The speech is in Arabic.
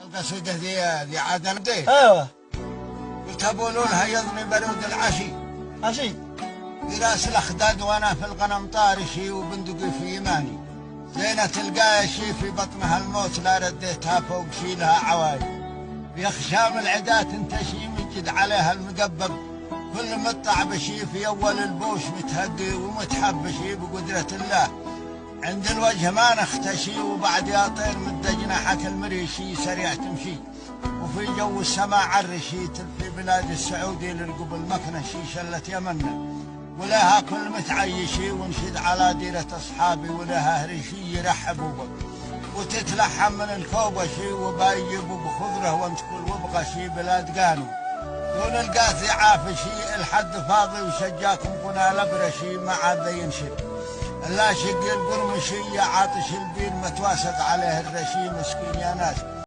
القصيدة ذي عاد دي. ايوه. قلت ابولون هيضني برود العشي. عشي. براس الاخداد وانا في الغنم طارشي وبندقي في يماني. زينة تلقاها شي في بطنها الموت لا رديتها فوق شيلها عواي. بيخشام العدا تنتشي مجد عليها المقبب. كل مطع بشي في اول البوش متهدي ومتحبشي بقدرة الله. عند الوجه ما نختشي وبعد يا طير مد جناحك المريشي سريع تمشي. وفي جو السماء عرشي في بلاد السعودي للقبل مكنشي شلة يمنا. ولها كل متعيشي ونشد على ديرة أصحابي ولها هريشي يرحبوا بك. وتتلحم من الكوبشي وبايبوا بخضره وانت كل وبغشي بلاد قانو. دون القاثي عافشي الحد فاضي وشجاكم كنا لبرشي ما عاد ينشد. لا شق القرمشي عاطش البير متواسط عليه الرشي مسكين يا ناس.